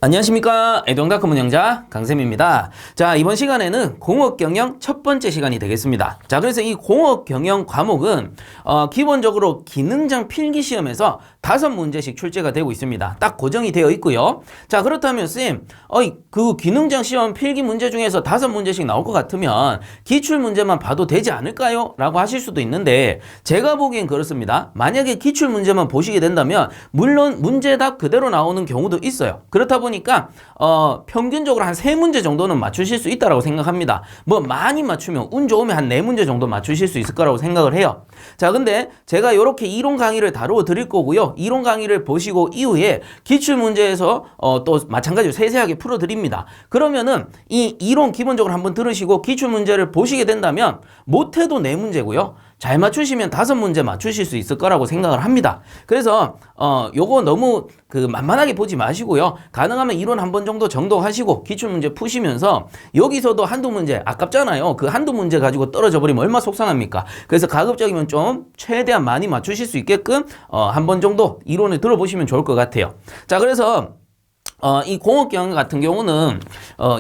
안녕하십니까. 에듀앙닷컴 운영자 강쌤입니다. 자, 이번 시간에는 공업경영 첫 번째 시간이 되겠습니다. 자, 그래서 이 공업경영 과목은 기본적으로 기능장 필기시험에서 5문제씩 출제가 되고 있습니다. 딱 고정이 되어 있고요. 자, 그렇다면 쌤, 그 기능장 시험 필기 문제 중에서 5문제씩 나올 것 같으면 기출문제만 봐도 되지 않을까요? 라고 하실 수도 있는데 제가 보기엔 그렇습니다. 만약에 기출문제만 보시게 된다면 물론 문제답 그대로 나오는 경우도 있어요. 그렇다 보니까 평균적으로 한 3문제 정도는 맞추실 수 있다고 생각합니다. 뭐 많이 맞추면 운 좋으면 한 4문제 정도 맞추실 수 있을 거라고 생각을 해요. 자, 근데 제가 이렇게 이론 강의를 다루어 드릴 거고요. 이론 강의를 보시고 이후에 기출문제에서 또 마찬가지로 세세하게 풀어 드립니다. 그러면은 이 이론 기본적으로 한번 들으시고 기출문제를 보시게 된다면 못해도 4문제고요. 잘 맞추시면 5문제 맞추실 수 있을 거라고 생각을 합니다. 그래서 요거 너무 만만하게 보지 마시고요. 가능하면 이론 한 번 정도 정독하시고 기출문제 푸시면서 여기서도 한두 문제 아깝잖아요. 그 한두 문제 가지고 떨어져 버리면 얼마나 속상합니까? 그래서 가급적이면 좀 최대한 많이 맞추실 수 있게끔 한 번 정도 이론을 들어보시면 좋을 것 같아요. 자, 그래서 이 공업경영 같은 경우는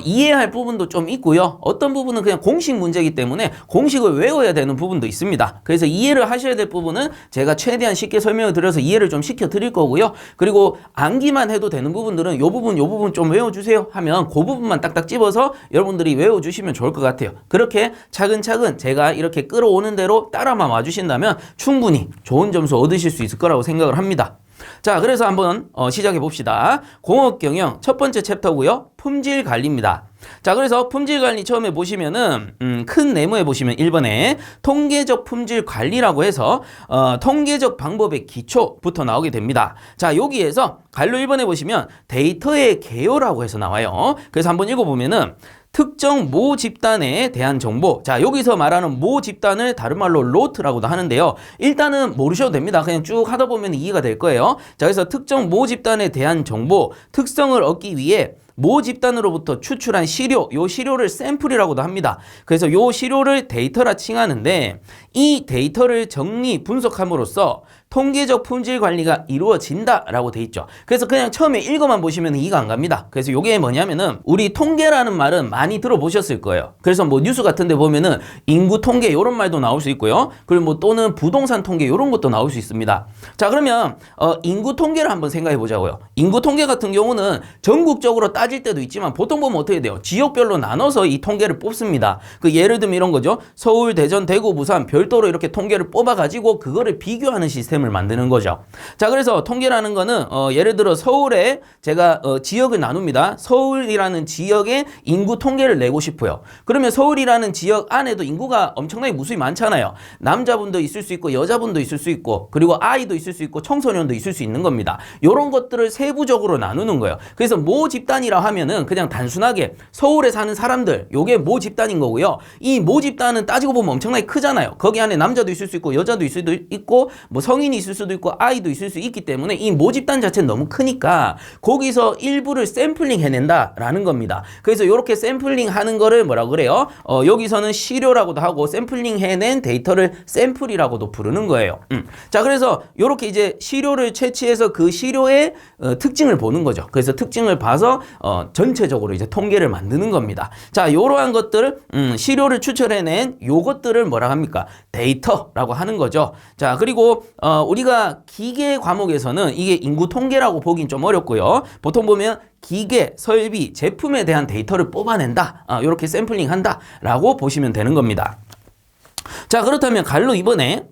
이해할 부분도 좀 있고요. 어떤 부분은 그냥 공식 문제이기 때문에 공식을 외워야 되는 부분도 있습니다. 그래서 이해를 하셔야 될 부분은 제가 최대한 쉽게 설명을 드려서 이해를 좀 시켜 드릴 거고요. 그리고 암기만 해도 되는 부분들은 요 부분 좀 외워주세요 하면 그 부분만 딱딱 집어서 여러분들이 외워주시면 좋을 것 같아요. 그렇게 차근차근 제가 이렇게 끌어오는 대로 따라만 와주신다면 충분히 좋은 점수 얻으실 수 있을 거라고 생각을 합니다. 자, 그래서 한번 시작해 봅시다. 공업경영 첫 번째 챕터고요. 품질관리입니다. 자, 그래서 품질관리 처음에 보시면은 큰 네모에 보시면 1번에 통계적 품질관리라고 해서 통계적 방법의 기초부터 나오게 됩니다. 자, 여기에서 관로 1번에 보시면 데이터의 개요라고 해서 나와요. 그래서 한번 읽어보면은 특정 모 집단에 대한 정보. 자, 여기서 말하는 모 집단을 다른 말로 로트라고도 하는데요. 일단은 모르셔도 됩니다. 그냥 쭉 하다 보면 이해가 될 거예요. 자, 그래서 특정 모 집단에 대한 정보, 특성을 얻기 위해 모 집단으로부터 추출한 시료, 요 시료를 샘플이라고도 합니다. 그래서 요 시료를 데이터라 칭하는데 이 데이터를 정리, 분석함으로써 통계적 품질 관리가 이루어진다라고 돼 있죠. 그래서 그냥 처음에 읽어만 보시면 이해가 안 갑니다. 그래서 요게 뭐냐면은 우리 통계라는 말은 많이 들어보셨을 거예요. 그래서 뭐 뉴스 같은 데 보면은 인구 통계 요런 말도 나올 수 있고요. 그리고 뭐 또는 부동산 통계 요런 것도 나올 수 있습니다. 자, 그러면 인구 통계를 한번 생각해 보자고요. 인구 통계 같은 경우는 전국적으로 따질 때도 있지만 보통 보면 어떻게 돼요? 지역별로 나눠서 이 통계를 뽑습니다. 그 예를 들면 이런 거죠. 서울, 대전, 대구, 부산 별도로 이렇게 통계를 뽑아 가지고 그거를 비교하는 시스템 을 만드는 거죠. 자, 그래서 통계라는 거는 예를 들어 서울에 제가 지역을 나눕니다. 서울이라는 지역의 인구 통계를 내고 싶어요. 그러면 서울이라는 지역 안에도 인구가 엄청나게 무수히 많잖아요. 남자분도 있을 수 있고 여자분도 있을 수 있고 그리고 아이도 있을 수 있고 청소년도 있을 수 있는 겁니다. 이런 것들을 세부적으로 나누는 거예요. 그래서 모 집단이라 하면은 그냥 단순하게 서울에 사는 사람들, 요게 모 집단인 거고요. 이 모 집단은 따지고 보면 엄청나게 크잖아요. 거기 안에 남자도 있을 수 있고 여자도 있을 수도 있고 뭐 성인이 있을 수도 있고 아이도 있을 수 있기 때문에 이 모집단 자체는 너무 크니까 거기서 일부를 샘플링 해낸다라는 겁니다. 그래서 이렇게 샘플링 하는 거를 뭐라고 그래요? 여기서는 시료라고도 하고 샘플링 해낸 데이터를 샘플이라고도 부르는 거예요. 자, 그래서 이렇게 이제 시료를 채취해서 그 시료의 특징을 보는 거죠. 그래서 특징을 봐서 전체적으로 이제 통계를 만드는 겁니다. 자, 이러한 것들 시료를 추출해낸 요것들을 뭐라 합니까? 데이터라고 하는 거죠. 자, 그리고 우리가 기계 과목에서는 이게 인구 통계라고 보긴 좀 어렵고요. 보통 보면 기계, 설비, 제품에 대한 데이터를 뽑아낸다. 이렇게 샘플링 한다. 라고 보시면 되는 겁니다. 자, 그렇다면 갈로 이번에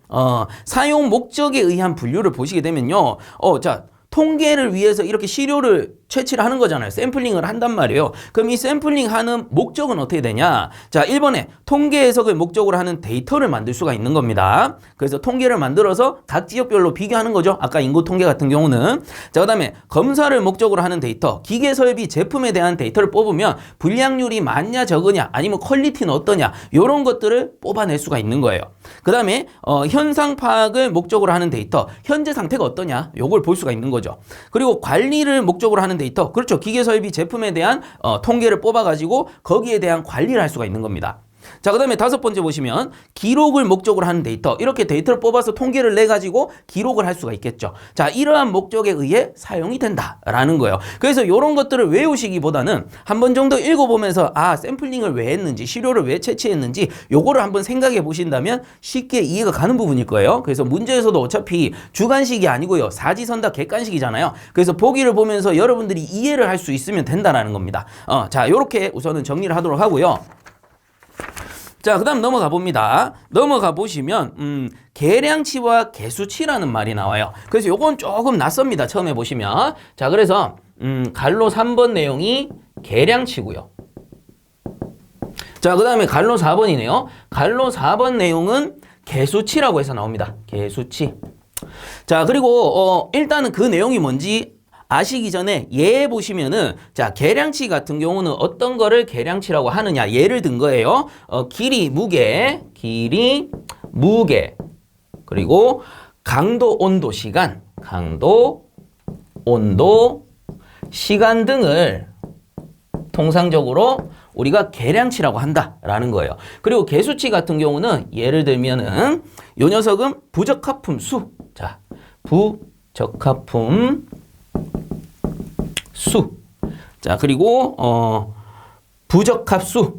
사용 목적에 의한 분류를 보시게 되면요. 자, 통계를 위해서 이렇게 시료를 채취를 하는 거잖아요. 샘플링을 한단 말이에요. 그럼 이 샘플링 하는 목적은 어떻게 되냐? 자, 1번에 통계 해석을 목적으로 하는 데이터를 만들 수가 있는 겁니다. 그래서 통계를 만들어서 각 지역별로 비교하는 거죠. 아까 인구 통계 같은 경우는. 자, 그 다음에 검사를 목적으로 하는 데이터, 기계 설비 제품에 대한 데이터를 뽑으면 불량률이 많냐 적으냐 아니면 퀄리티는 어떠냐 이런 것들을 뽑아낼 수가 있는 거예요. 그 다음에 현상 파악을 목적으로 하는 데이터, 현재 상태가 어떠냐 요걸 볼 수가 있는 거죠. 그리고 관리를 목적으로 하는 데이터, 그렇죠. 기계 설비 제품에 대한 통계를 뽑아가지고 거기에 대한 관리를 할 수가 있는 겁니다. 자, 그 다음에 다섯 번째 보시면 기록을 목적으로 하는 데이터. 이렇게 데이터를 뽑아서 통계를 내가지고 기록을 할 수가 있겠죠. 자, 이러한 목적에 의해 사용이 된다라는 거예요. 그래서 이런 것들을 외우시기보다는 한 번 정도 읽어보면서 샘플링을 왜 했는지, 시료를 왜 채취했는지 요거를 한번 생각해 보신다면 쉽게 이해가 가는 부분일 거예요. 그래서 문제에서도 어차피 주관식이 아니고요. 사지선다 객관식이잖아요. 그래서 보기를 보면서 여러분들이 이해를 할 수 있으면 된다라는 겁니다. 자, 요렇게 우선은 정리를 하도록 하고요. 자, 그 다음 넘어가 봅니다. 넘어가 보시면 계량치와 계수치라는 말이 나와요. 그래서 요건 조금 낯섭니다. 처음에 보시면. 자, 그래서 갈로 3번 내용이 계량치고요. 자, 그 다음에 갈로 4번이네요. 갈로 4번 내용은 계수치라고 해서 나옵니다. 계수치. 자, 그리고 일단은 그 내용이 뭔지 아시기 전에 예 보시면은 자, 계량치 같은 경우는 어떤 거를 계량치라고 하느냐 예를 든 거예요. 길이, 무게, 그리고 강도, 온도, 시간, 등을 통상적으로 우리가 계량치라고 한다라는 거예요. 그리고 계수치 같은 경우는 예를 들면은 요 녀석은 부적합품 수. 자, 부적합품 수. 자, 그리고 부적합수,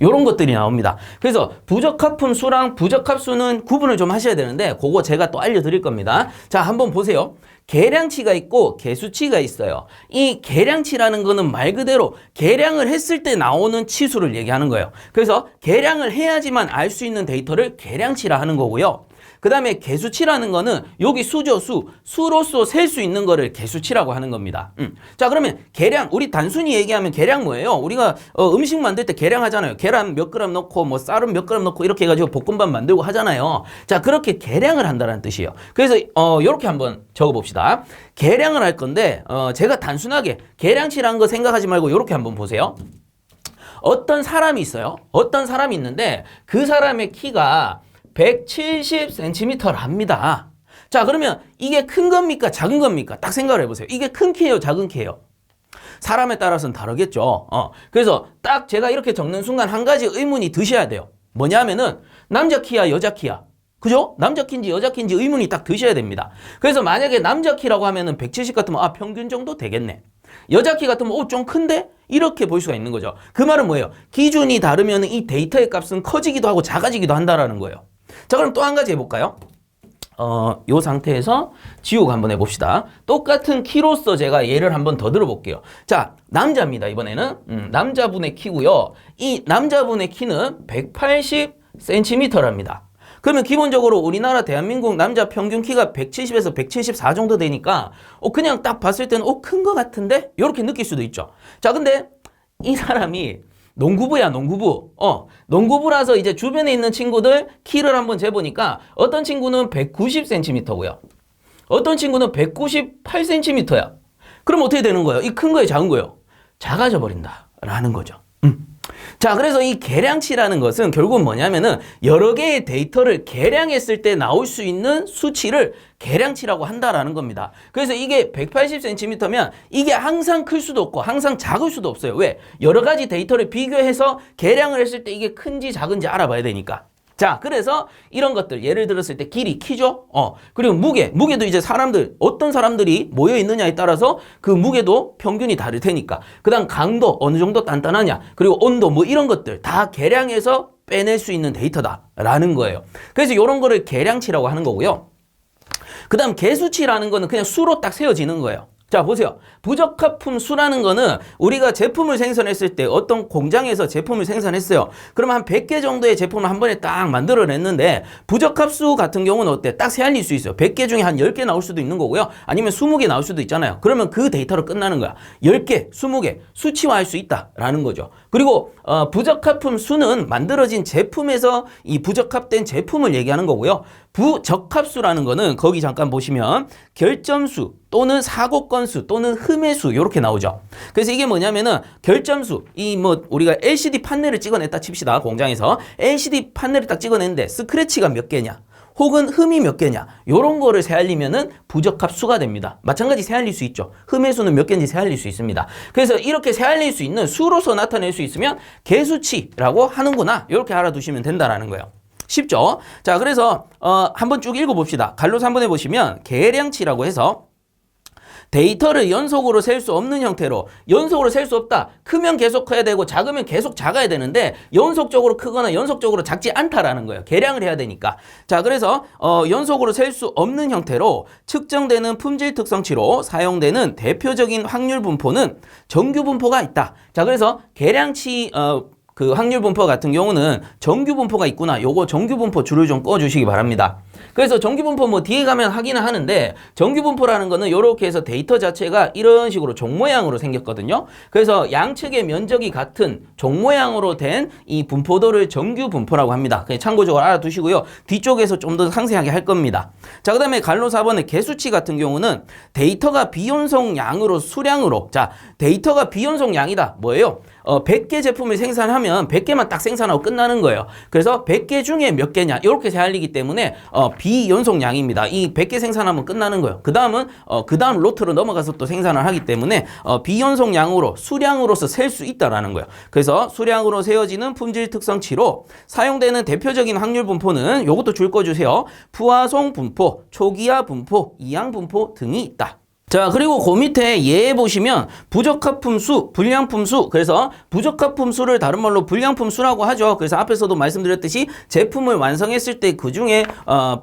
요런 것들이 나옵니다. 그래서 부적합품 수랑 부적합수는 구분을 좀 하셔야 되는데 그거 제가 또 알려드릴 겁니다. 자, 한번 보세요. 계량치가 있고 계수치가 있어요. 이 계량치라는 거는 말 그대로 계량을 했을 때 나오는 치수를 얘기하는 거예요. 그래서 계량을 해야지만 알 수 있는 데이터를 계량치라 하는 거고요. 그 다음에 계수치라는 거는 여기 수죠, 수로서 셀 수 있는 거를 계수치라고 하는 겁니다. 자, 그러면 계량, 우리 단순히 얘기하면 계량 뭐예요? 우리가 음식 만들 때 계량하잖아요. 계란 몇 그램 넣고 뭐 쌀은 몇 그램 넣고 이렇게 해가지고 볶음밥 만들고 하잖아요. 자, 그렇게 계량을 한다는 뜻이에요. 그래서 이렇게 한번 적어봅시다. 계량을 할 건데 제가 단순하게 계량치라는 거 생각하지 말고 이렇게 한번 보세요. 어떤 사람이 있어요. 어떤 사람이 있는데 그 사람의 키가 170cm랍니다. 자, 그러면 이게 큰 겁니까? 작은 겁니까? 딱 생각을 해보세요. 이게 큰 키예요? 작은 키예요? 사람에 따라서는 다르겠죠. 그래서 딱 제가 이렇게 적는 순간 한 가지 의문이 드셔야 돼요. 뭐냐면은 남자 키야, 여자 키야? 그죠? 남자 키인지 여자 키인지 의문이 딱 드셔야 됩니다. 그래서 만약에 남자 키라고 하면은 170 같으면 평균 정도 되겠네. 여자 키 같으면 좀 큰데? 이렇게 볼 수가 있는 거죠. 그 말은 뭐예요? 기준이 다르면 이 데이터의 값은 커지기도 하고 작아지기도 한다라는 거예요. 자, 그럼 또 한 가지 해볼까요? 요 상태에서 지우고 한번 해봅시다. 똑같은 키로서 제가 예를 한번 더 들어볼게요. 자, 남자입니다. 이번에는 남자분의 키고요. 이 남자분의 키는 180cm랍니다. 그러면 기본적으로 우리나라 대한민국 남자 평균 키가 170에서 174 정도 되니까 그냥 딱 봤을 때는 큰 거 같은데? 이렇게 느낄 수도 있죠. 자, 근데 이 사람이 농구부야, 농구부. 농구부라서 이제 주변에 있는 친구들 키를 한번 재보니까 어떤 친구는 190cm고요. 어떤 친구는 198cm야. 그럼 어떻게 되는 거예요? 이 큰 거예요, 작은 거예요? 작아져 버린다라는 거죠. 자, 그래서 이 계량치라는 것은 결국은 뭐냐면은 여러 개의 데이터를 계량했을 때 나올 수 있는 수치를 계량치라고 한다라는 겁니다. 그래서 이게 180cm면 이게 항상 클 수도 없고 항상 작을 수도 없어요. 왜? 여러 가지 데이터를 비교해서 계량을 했을 때 이게 큰지 작은지 알아봐야 되니까. 자, 그래서 이런 것들 예를 들었을 때 길이, 키죠? 그리고 무게도 이제 어떤 사람들이 모여 있느냐에 따라서 그 무게도 평균이 다를 테니까. 그 다음 강도, 어느 정도 단단하냐, 그리고 온도 뭐 이런 것들 다 계량해서 빼낼 수 있는 데이터다라는 거예요. 그래서 이런 거를 계량치라고 하는 거고요. 그 다음 계수치라는 거는 그냥 수로 딱 세워지는 거예요. 자, 보세요. 부적합품 수라는 거는 우리가 제품을 생산했을 때 어떤 공장에서 제품을 생산했어요. 그러면 한 100개 정도의 제품을 한 번에 딱 만들어냈는데 부적합수 같은 경우는 어때? 딱 세알릴 수 있어요. 100개 중에 한 10개 나올 수도 있는 거고요. 아니면 20개 나올 수도 있잖아요. 그러면 그 데이터로 끝나는 거야. 10개, 20개 수치화할 수 있다라는 거죠. 그리고 부적합품 수는 만들어진 제품에서 이 부적합된 제품을 얘기하는 거고요. 부적합수라는 거는 거기 잠깐 보시면 결점수 또는 사고 건수 또는 흠의 수 이렇게 나오죠. 그래서 이게 뭐냐면은 결점수, 우리가 LCD 판넬을 찍어냈다 칩시다. 공장에서 LCD 판넬을 딱 찍어냈는데 스크래치가 몇 개냐? 혹은 흠이 몇 개냐 요런 거를 세알리면은 부적합 수가 됩니다. 마찬가지 세알릴 수 있죠. 흠의 수는 몇 개인지 세알릴 수 있습니다. 그래서 이렇게 세알릴 수 있는 수로서 나타낼 수 있으면 개수치라고 하는구나 이렇게 알아두시면 된다라는 거예요. 쉽죠? 자, 그래서 한번 쭉 읽어봅시다. 갈로서 한번 해보시면 계량치라고 해서 데이터를 연속으로 셀 수 없는 형태로 연속으로 셀 수 없다. 크면 계속 커야 되고 작으면 계속 작아야 되는데 연속적으로 크거나 연속적으로 작지 않다라는 거예요. 계량을 해야 되니까. 자, 그래서 연속으로 셀 수 없는 형태로 측정되는 품질 특성치로 사용되는 대표적인 확률 분포는 정규 분포가 있다. 자, 그래서 계량치 그 확률 분포 같은 경우는 정규 분포가 있구나. 요거 정규 분포 줄을 좀 꺼주시기 바랍니다. 그래서 정규 분포 뭐 뒤에 가면 하기는 하는데 정규 분포라는 거는 요렇게 해서 데이터 자체가 이런 식으로 종 모양으로 생겼거든요. 그래서 양측의 면적이 같은 종 모양으로 된 이 분포도를 정규 분포라고 합니다. 그냥 참고적으로 알아두시고요. 뒤쪽에서 좀 더 상세하게 할 겁니다. 자, 그 다음에 갈로 4번의 개수치 같은 경우는 데이터가 비연속 양으로 수량으로 자, 데이터가 비연속 양이다. 뭐예요? 100개 제품을 생산하면 100개만 딱 생산하고 끝나는 거예요. 그래서 100개 중에 몇 개냐 이렇게 세알리기 때문에 비연속량입니다. 이 100개 생산하면 끝나는 거예요. 그 다음은 그 다음 로트로 넘어가서 또 생산을 하기 때문에 비연속량으로 수량으로서 셀 수 있다라는 거예요. 그래서 수량으로 세워지는 품질 특성치로 사용되는 대표적인 확률 분포는 요것도 줄 거주세요. 부하송 분포, 초기화 분포, 이항 분포 등이 있다. 자, 그리고 그 밑에 예에 보시면 부적합품 수, 불량품 수. 그래서 부적합품 수를 다른 말로 불량품 수라고 하죠. 그래서 앞에서도 말씀드렸듯이 제품을 완성했을 때 그 중에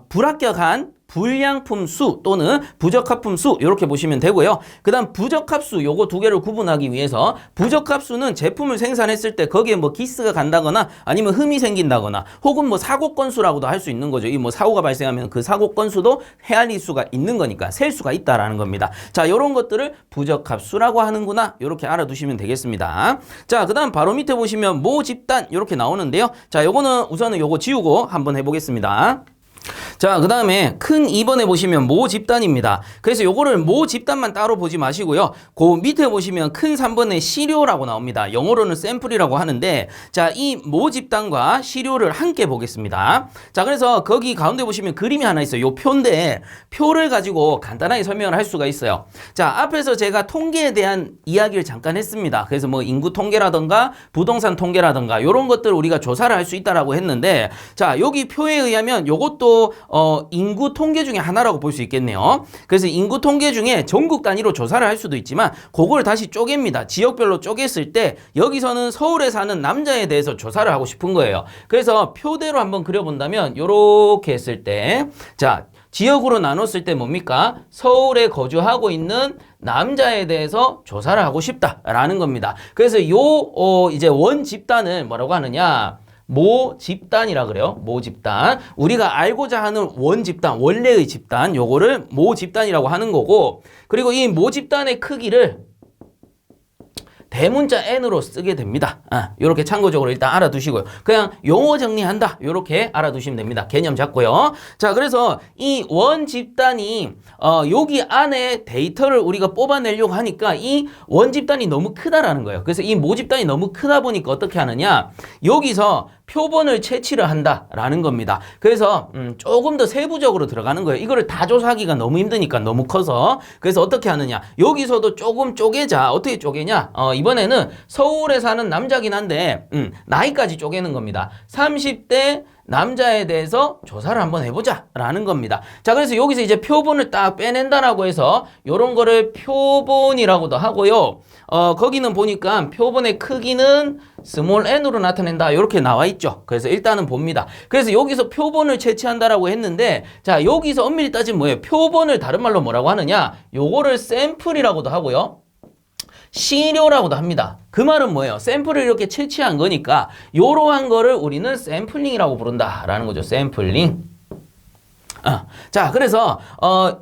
불합격한 불량품 수 또는 부적합품 수 이렇게 보시면 되고요. 그 다음 부적합수 요거 두 개를 구분하기 위해서 부적합수는 제품을 생산했을 때 거기에 뭐 기스가 간다거나 아니면 흠이 생긴다거나 혹은 뭐 사고 건수라고도 할 수 있는 거죠. 이 뭐 사고가 발생하면 그 사고 건수도 헤아릴 수가 있는 거니까 셀 수가 있다라는 겁니다. 자, 요런 것들을 부적합수라고 하는구나 이렇게 알아두시면 되겠습니다. 자, 그 다음 바로 밑에 보시면 모집단 이렇게 나오는데요. 자, 요거는 우선은 요거 지우고 한번 해보겠습니다. 자, 그 다음에 큰 2번에 보시면 모집단입니다. 그래서 요거를 모집단만 따로 보지 마시고요. 그 밑에 보시면 큰 3번에 시료라고 나옵니다. 영어로는 샘플이라고 하는데 자, 이 모집단과 시료를 함께 보겠습니다. 자, 그래서 거기 가운데 보시면 그림이 하나 있어요. 요 표인데 표를 가지고 간단하게 설명을 할 수가 있어요. 자, 앞에서 제가 통계에 대한 이야기를 잠깐 했습니다. 그래서 뭐 인구 통계라던가 부동산 통계라던가 요런 것들을 우리가 조사를 할 수 있다라고 했는데 자, 여기 표에 의하면 요것도 인구 통계 중에 하나라고 볼 수 있겠네요. 그래서 인구 통계 중에 전국 단위로 조사를 할 수도 있지만 그걸 다시 쪼갭니다. 지역별로 쪼갰을 때 여기서는 서울에 사는 남자에 대해서 조사를 하고 싶은 거예요. 그래서 표대로 한번 그려본다면 요렇게 했을 때 자, 지역으로 나눴을 때 뭡니까? 서울에 거주하고 있는 남자에 대해서 조사를 하고 싶다라는 겁니다. 그래서 이제 원 집단을 뭐라고 하느냐? 모집단이라 그래요. 모집단. 우리가 알고자 하는 원집단, 원래의 집단, 요거를 모집단이라고 하는 거고, 그리고 이 모집단의 크기를 대문자 N으로 쓰게 됩니다. 요렇게 참고적으로 일단 알아두시고요. 그냥 용어 정리한다. 요렇게 알아두시면 됩니다. 개념 잡고요. 자, 그래서 이 원 집단이 여기 안에 데이터를 우리가 뽑아내려고 하니까 이 원 집단이 너무 크다라는 거예요. 그래서 이 모집단이 너무 크다 보니까 어떻게 하느냐? 여기서 표본을 채취를 한다라는 겁니다. 그래서 조금 더 세부적으로 들어가는 거예요. 이거를 다 조사하기가 너무 힘드니까 너무 커서. 그래서 어떻게 하느냐? 여기서도 조금 쪼개자. 어떻게 쪼개냐? 이번에는 서울에 사는 남자긴 한데 나이까지 쪼개는 겁니다. 30대 남자에 대해서 조사를 한번 해보자 라는 겁니다. 자, 그래서 여기서 이제 표본을 딱 빼낸다라고 해서 요런 거를 표본이라고도 하고요. 거기는 보니까 표본의 크기는 스몰 n으로 나타낸다 이렇게 나와 있죠. 그래서 일단은 봅니다. 그래서 여기서 표본을 채취한다라고 했는데 자, 여기서 엄밀히 따지면 뭐예요? 표본을 다른 말로 뭐라고 하느냐? 요거를 샘플이라고도 하고요. 시료라고도 합니다. 그 말은 뭐예요? 샘플을 이렇게 채취한 거니까 이러한 거를 우리는 샘플링이라고 부른다라는 거죠. 샘플링. 자, 그래서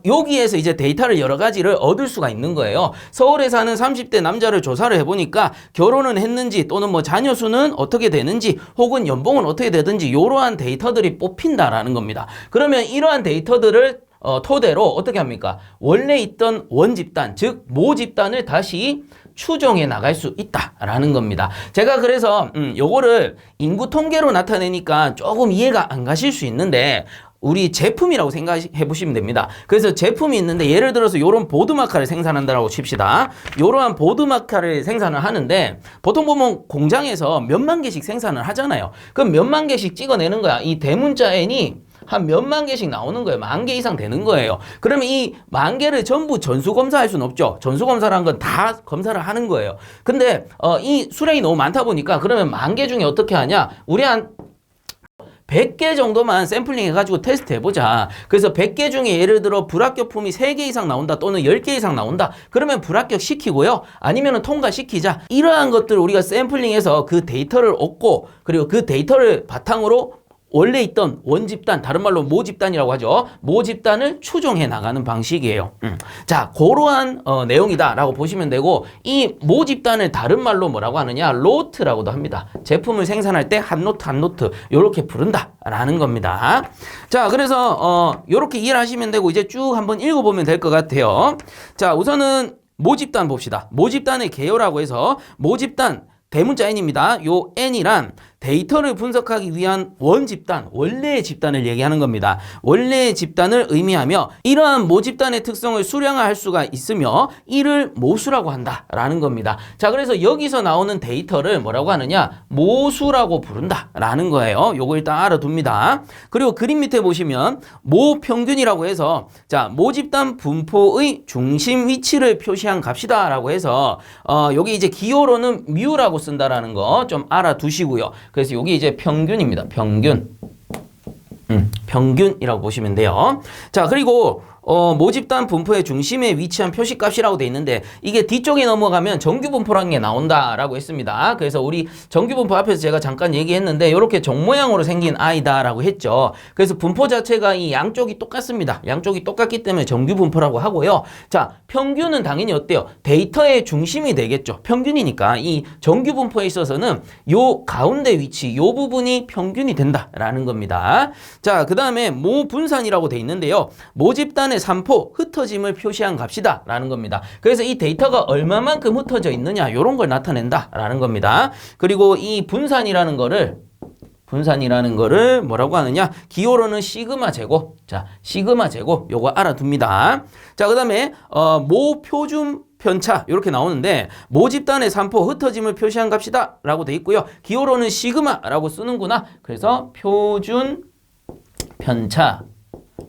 여기에서 이제 데이터를 여러 가지를 얻을 수가 있는 거예요. 서울에 사는 30대 남자를 조사를 해보니까 결혼은 했는지 또는 뭐 자녀 수는 어떻게 되는지 혹은 연봉은 어떻게 되든지 이러한 데이터들이 뽑힌다라는 겁니다. 그러면 이러한 데이터들을 토대로 어떻게 합니까? 원래 있던 원집단, 즉 모집단을 다시 추정해 나갈 수 있다라는 겁니다. 제가 그래서 요거를 인구 통계로 나타내니까 조금 이해가 안 가실 수 있는데 우리 제품이라고 생각해 보시면 됩니다. 그래서 제품이 있는데 예를 들어서 이런 보드마카를 생산한다라고 칩시다. 이러한 보드마카를 생산을 하는데 보통 보면 공장에서 몇만 개씩 생산을 하잖아요. 그럼 몇만 개씩 찍어내는 거야. 이 대문자 N이 한 몇만 개씩 나오는 거예요. 10,000개 이상 되는 거예요. 그러면 이 10,000개를 전부 전수 검사할 수는 없죠. 전수 검사라는 건 다 검사를 하는 거예요. 근데 이 수량이 너무 많다 보니까 그러면 10,000개 중에 어떻게 하냐? 우리 한 100개 정도만 샘플링 해가지고 테스트 해보자. 그래서 100개 중에 예를 들어 불합격품이 3개 이상 나온다 또는 10개 이상 나온다. 그러면 불합격 시키고요. 아니면 통과시키자. 이러한 것들을 우리가 샘플링해서 그 데이터를 얻고 그리고 그 데이터를 바탕으로 원래 있던 원집단, 다른 말로 모집단이라고 하죠. 모집단을 추종해 나가는 방식이에요. 자, 그러한 내용이다라고 보시면 되고 이 모집단을 다른 말로 뭐라고 하느냐? 로트라고도 합니다. 제품을 생산할 때 한 노트 한 노트 이렇게 부른다라는 겁니다. 자, 그래서 이렇게 이해를 하시면 되고 이제 쭉 한번 읽어보면 될 것 같아요. 자, 우선은 모집단 봅시다. 모집단의 개요라고 해서 모집단 대문자 N입니다. 요 N이란 데이터를 분석하기 위한 원집단, 원래의 집단을 얘기하는 겁니다. 원래의 집단을 의미하며 이러한 모집단의 특성을 수량화할 수가 있으며 이를 모수라고 한다라는 겁니다. 자, 그래서 여기서 나오는 데이터를 뭐라고 하느냐? 모수라고 부른다라는 거예요. 요거 일단 알아둡니다. 그리고 그림 밑에 보시면 모평균이라고 해서 자, 모집단 분포의 중심 위치를 표시한 값이다라고 해서 여기 이제 기호로는 뮤라고 쓴다라는 거 좀 알아두시고요. 그래서 여기 이제 평균입니다. 평균. 평균이라고 보시면 돼요. 자, 그리고 모집단 분포의 중심에 위치한 표시값이라고 돼 있는데 이게 뒤쪽에 넘어가면 정규분포라는 게 나온다라고 했습니다. 그래서 우리 정규분포 앞에서 제가 잠깐 얘기했는데 이렇게 종 모양으로 생긴 아이다라고 했죠. 그래서 분포 자체가 이 양쪽이 똑같습니다. 양쪽이 똑같기 때문에 정규분포라고 하고요. 자, 평균은 당연히 어때요? 데이터의 중심이 되겠죠. 평균이니까 이 정규분포에 있어서는 요 가운데 위치, 요 부분이 평균이 된다라는 겁니다. 자, 그 다음에 모분산이라고 돼 있는데요. 모집단 산포, 흩어짐을 표시한 값이다 라는 겁니다. 그래서 이 데이터가 얼마만큼 흩어져 있느냐 이런 걸 나타낸다 라는 겁니다. 그리고 이 분산이라는 거를 뭐라고 하느냐? 기호로는 시그마 제곱. 자, 시그마 제곱 요거 알아둡니다. 자, 그 다음에 모표준 편차 이렇게 나오는데 모집단의 산포 흩어짐을 표시한 값이다 라고 돼 있고요. 기호로는 시그마라고 쓰는구나. 그래서 표준 편차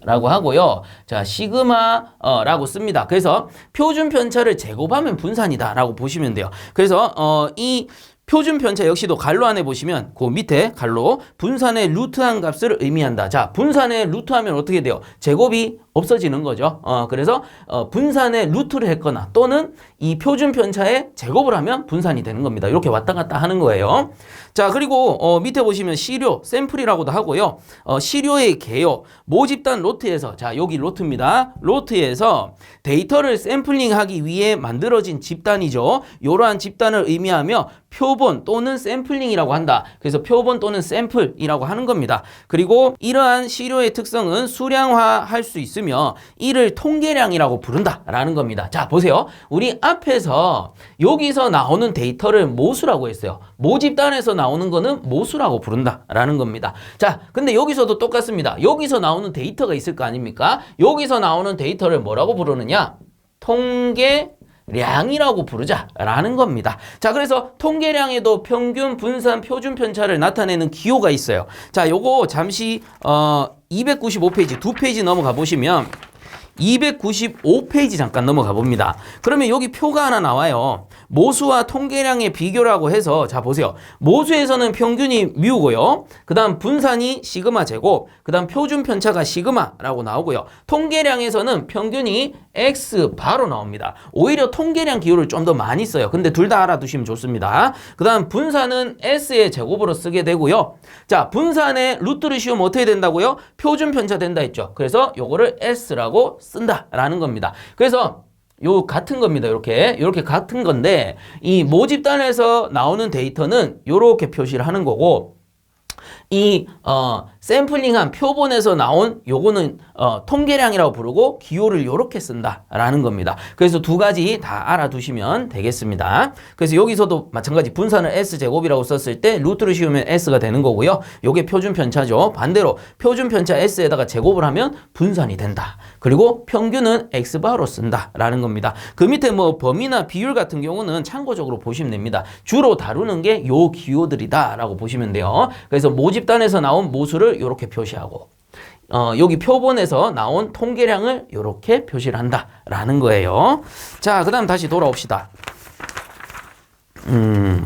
라고 하고요. 자, 시그마라고 씁니다. 그래서 표준 편차를 제곱하면 분산이다 라고 보시면 돼요. 그래서 이 표준 편차 역시도 갈로 안에 보시면 그 밑에 갈로 분산의 루트한 값을 의미한다. 자, 분산의 루트하면 어떻게 돼요? 제곱이 없어지는 거죠. 그래서 분산의 루트를 했거나 또는 이 표준 편차의 제곱을 하면 분산이 되는 겁니다. 이렇게 왔다 갔다 하는 거예요. 자, 그리고 밑에 보시면 시료, 샘플이라고도 하고요. 시료의 개요, 모집단 로트에서 자, 여기 로트입니다. 로트에서 데이터를 샘플링하기 위해 만들어진 집단이죠. 이러한 집단을 의미하며 표본 또는 샘플링이라고 한다. 그래서 표본 또는 샘플이라고 하는 겁니다. 그리고 이러한 시료의 특성은 수량화할 수 있으며 이를 통계량이라고 부른다라는 겁니다. 자, 보세요. 우리 앞에서 여기서 나오는 데이터를 모수라고 했어요. 모집단에서 나오는 거는 모수라고 부른다라는 겁니다. 자, 근데 여기서도 똑같습니다. 여기서 나오는 데이터가 있을 거 아닙니까? 여기서 나오는 데이터를 뭐라고 부르느냐? 통계량이라고 부르자라는 겁니다. 자, 그래서 통계량에도 평균, 분산, 표준 편차를 나타내는 기호가 있어요. 자, 요거 잠시 295페이지, 2페이지 넘어가 보시면 295페이지 잠깐 넘어가 봅니다. 그러면 여기 표가 하나 나와요. 모수와 통계량의 비교라고 해서 자, 보세요. 모수에서는 평균이 뮤고요. 그 다음 분산이 시그마 제곱, 그 다음 표준 편차가 시그마라고 나오고요. 통계량에서는 평균이 X 바로 나옵니다. 오히려 통계량 기호를 좀 더 많이 써요. 근데 둘 다 알아두시면 좋습니다. 그 다음 분산은 S의 제곱으로 쓰게 되고요. 자, 분산의 루트를 씌우면 어떻게 된다고요? 표준 편차 된다 했죠. 그래서 요거를 S라고 쓴다라는 겁니다. 그래서 요 같은 겁니다. 이렇게 같은 건데 이 모집단에서 나오는 데이터는 요렇게 표시를 하는 거고 샘플링한 표본에서 나온 요거는 통계량이라고 부르고 기호를 요렇게 쓴다라는 겁니다. 그래서 두 가지 다 알아두시면 되겠습니다. 그래서 여기서도 마찬가지 분산을 S제곱이라고 썼을 때 루트를 씌우면 S가 되는 거고요. 요게 표준 편차죠. 반대로 표준 편차 S에다가 제곱을 하면 분산이 된다. 그리고 평균은 X바로 쓴다라는 겁니다. 그 밑에 뭐 범위나 비율 같은 경우는 참고적으로 보시면 됩니다. 주로 다루는 게 요 기호들이다라고 보시면 돼요. 그래서 모집단에서 나온 모수를 이렇게 표시하고 여기 표본에서 나온 통계량을 이렇게 표시를 한다라는 거예요. 자, 그 다음 다시 돌아옵시다.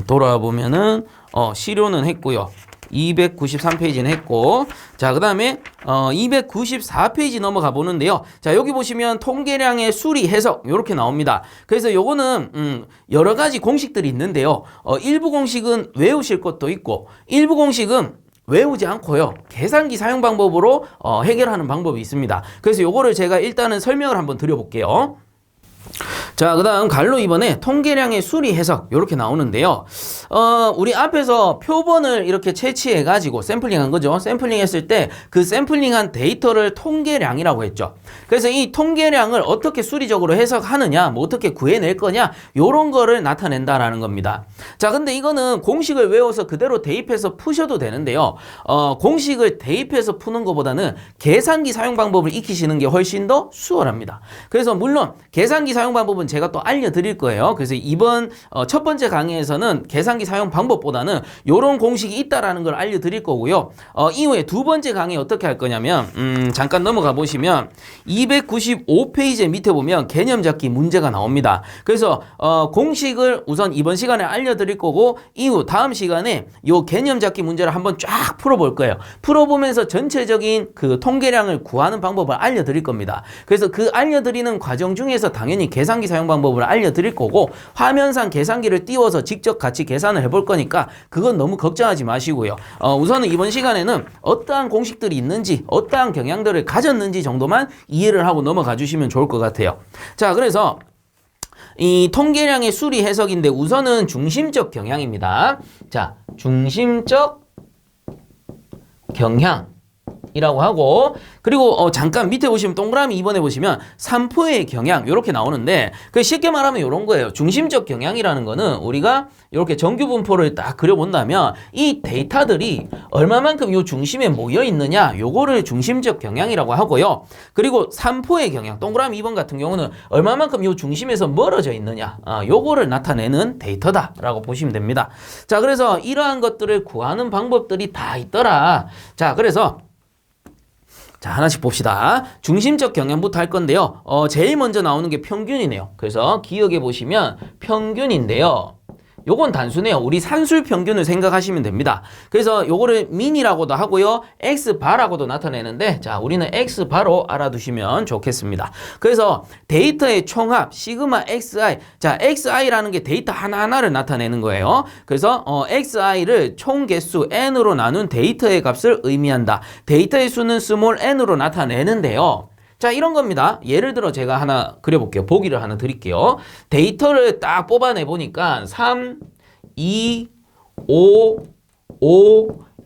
돌아보면은 시료는 했고요. 293페이지는 했고, 자, 그 다음에 294페이지 넘어가 보는데요. 자, 여기 보시면 통계량의 수리 해석 이렇게 나옵니다. 그래서 요거는 여러 가지 공식들이 있는데요. 일부 공식은 외우실 것도 있고, 일부 공식은 외우지 않고요. 계산기 사용 방법으로 해결하는 방법이 있습니다. 그래서 요거를 제가 일단은 설명을 한번 드려볼게요. 자, 그 다음 갈로 2번에 통계량의 수리 해석 이렇게 나오는데요. 우리 앞에서 표본을 이렇게 채취해 가지고 샘플링한 거죠. 샘플링했을 때 그 샘플링한 데이터를 통계량이라고 했죠. 그래서 이 통계량을 어떻게 수리적으로 해석하느냐, 뭐 어떻게 구해낼 거냐, 요런 거를 나타낸다라는 겁니다. 자, 근데 이거는 공식을 외워서 그대로 대입해서 푸셔도 되는데요. 공식을 대입해서 푸는 것보다는 계산기 사용 방법을 익히시는 게 훨씬 더 수월합니다. 그래서 물론 계산기 사용 방법은 제가 또 알려드릴 거예요. 그래서 이번 첫 번째 강의에서는 계산기 사용 방법보다는 이런 공식이 있다라는 걸 알려드릴 거고요. 이후에 두 번째 강의 어떻게 할 거냐면 잠깐 넘어가 보시면 295페이지 밑에 보면 개념 잡기 문제가 나옵니다. 그래서 공식을 우선 이번 시간에 알려드릴 거고 이후 다음 시간에 이 개념 잡기 문제를 한번 쫙 풀어볼 거예요. 풀어보면서 전체적인 그 통계량을 구하는 방법을 알려드릴 겁니다. 그래서 그 알려드리는 과정 중에서 당연히 계산기 사용 방법을 알려드릴 거고 화면상 계산기를 띄워서 직접 같이 계산을 해볼 거니까 그건 너무 걱정하지 마시고요. 우선은 이번 시간에는 어떠한 공식들이 있는지 어떠한 경향들을 가졌는지 정도만 이해를 하고 넘어가 주시면 좋을 것 같아요. 자, 그래서 이 통계량의 수리 해석인데 우선은 중심적 경향입니다. 자, 중심적 경향이라고 하고 그리고 잠깐 밑에 보시면 동그라미 2번에 보시면 산포의 경향 이렇게 나오는데 그 쉽게 말하면 이런 거예요. 중심적 경향이라는 거는 우리가 이렇게 정규 분포를 딱 그려본다면 이 데이터들이 얼마만큼 이 중심에 모여 있느냐 요거를 중심적 경향이라고 하고요. 그리고 산포의 경향 동그라미 2번 같은 경우는 얼마만큼 이 중심에서 멀어져 있느냐 요거를 나타내는 데이터다라고 보시면 됩니다. 자, 그래서 이러한 것들을 구하는 방법들이 다 있더라. 자, 그래서 자, 하나씩 봅시다. 중심적 경향부터 할 건데요. 제일 먼저 나오는 게 평균이네요. 그래서 기억해 보시면 평균인데요. 요건 단순해요. 우리 산술 평균을 생각하시면 됩니다. 그래서 요거를 민이라고도 하고요. X바라고도 나타내는데 자, 우리는 X바로 알아두시면 좋겠습니다. 그래서 데이터의 총합 시그마 XI 자, XI라는 게 데이터 하나하나를 나타내는 거예요. 그래서 XI를 총 개수 N으로 나눈 데이터의 값을 의미한다. 데이터의 수는 스몰 n으로 나타내는데요. 자, 이런 겁니다. 예를 들어 제가 하나 그려볼게요. 보기를 하나 드릴게요. 데이터를 딱 뽑아내 보니까 3, 2, 5,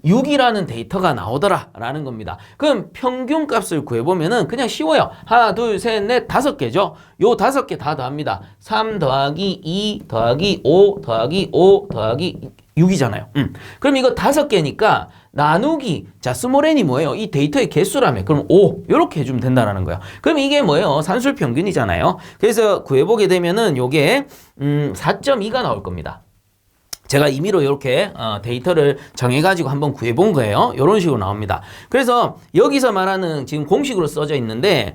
6이라는 데이터가 나오더라 라는 겁니다. 그럼 평균 값을 구해보면은 그냥 쉬워요. 하나, 둘, 셋, 넷, 5개죠. 요 5개 다 더합니다. 3 더하기 2 더하기 5 더하기 5 더하기 6이잖아요. 그럼 이거 5개니까 나누기 자 스몰 n이 뭐예요? 이 데이터의 개수라며. 그럼 5 이렇게 해주면 된다라는 거예요. 그럼 이게 뭐예요? 산술 평균이잖아요. 그래서 구해보게 되면은 요게 4.2가 나올 겁니다. 제가 임의로 이렇게 데이터를 정해가지고 한번 구해본 거예요. 이런 식으로 나옵니다. 그래서 여기서 말하는 지금 공식으로 써져 있는데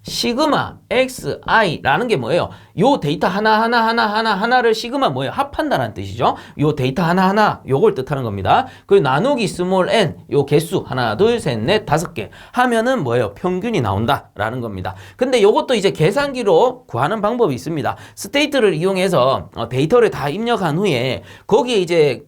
시그마 XI라는 게 뭐예요? 요 데이터 하나를 시그마 뭐예요? 합한다라는 뜻이죠. 요 데이터 하나하나 요걸 뜻하는 겁니다. 그리고 나누기 스몰 n 요 개수 하나, 둘, 셋, 넷, 5개 하면은 뭐예요? 평균이 나온다라는 겁니다. 근데 요것도 이제 계산기로 구하는 방법이 있습니다. 스테이트를 이용해서 데이터를 다 입력한 후에 거기에 이제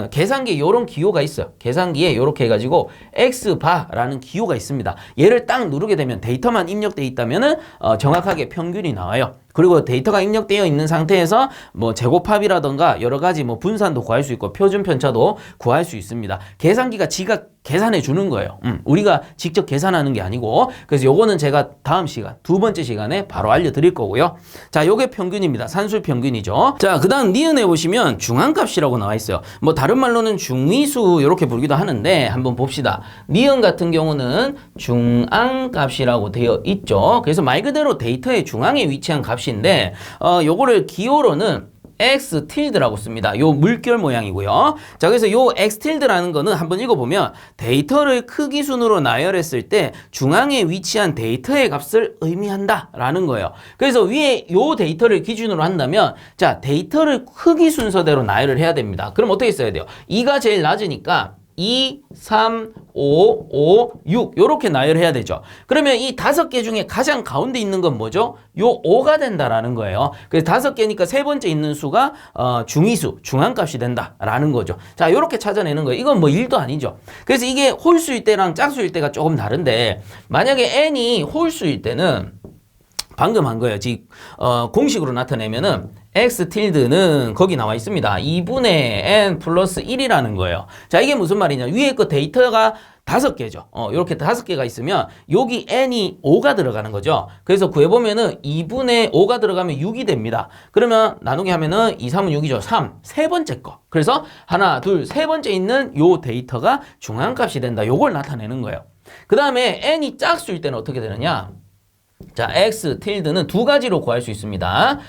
계산기에 요런 기호가 있어요. 계산기에 요렇게 해가지고 X바라는 기호가 있습니다. 얘를 딱 누르게 되면 데이터만 입력돼 있다면은 정확하게 평균이 나와요. 그리고 데이터가 입력되어 있는 상태에서 뭐 제곱합이라던가 여러 가지 뭐 분산도 구할 수 있고 표준 편차도 구할 수 있습니다. 계산기가 지가 계산해 주는 거예요. 우리가 직접 계산하는 게 아니고. 그래서 요거는 제가 다음 시간, 두 번째 시간에 바로 알려드릴 거고요. 자, 요게 평균입니다. 산술 평균이죠. 자, 그 다음 니은에 보시면 중앙값이라고 나와 있어요. 뭐 다른 말로는 중위수 이렇게 부르기도 하는데 한번 봅시다. 니은 같은 경우는 중앙값이라고 되어 있죠. 그래서 말 그대로 데이터의 중앙에 위치한 값인데 요거를 기호로는 X tilde라고 씁니다. 요 물결 모양이고요. 자, 그래서 요 X tilde라는 거는 한번 읽어보면 데이터를 크기 순으로 나열했을 때 중앙에 위치한 데이터의 값을 의미한다 라는 거예요. 그래서 위에 요 데이터를 기준으로 한다면 자, 데이터를 크기 순서대로 나열을 해야 됩니다. 그럼 어떻게 써야 돼요? 2가 제일 낮으니까 2, 3, 5, 5, 6 요렇게 나열해야 되죠. 그러면 이 5개 중에 가장 가운데 있는 건 뭐죠? 요 5가 된다라는 거예요. 그래서 5개니까 세 번째 있는 수가 중위수, 중앙값이 된다라는 거죠. 자, 요렇게 찾아내는 거예요. 이건 뭐 1도 아니죠. 그래서 이게 홀수일 때랑 짝수일 때가 조금 다른데 만약에 n이 홀수일 때는 방금 한 거예요. 즉 공식으로 나타내면은 x tilde는 거기 나와 있습니다. 2분의 n 플러스 1이라는 거예요. 자, 이게 무슨 말이냐? 위에 거 데이터가 5개죠. 이렇게 5개가 있으면 여기 n이 5가 들어가는 거죠. 그래서 구해보면은 2분의 5가 들어가면 6이 됩니다. 그러면 나누기 하면은 2, 3은 6이죠. 3, 세 번째 거. 그래서 하나, 둘, 세 번째 있는 요 데이터가 중앙값이 된다. 요걸 나타내는 거예요. 그 다음에 n이 짝수일 때는 어떻게 되느냐? 자, x tilde는 두 가지로 구할 수 있습니다.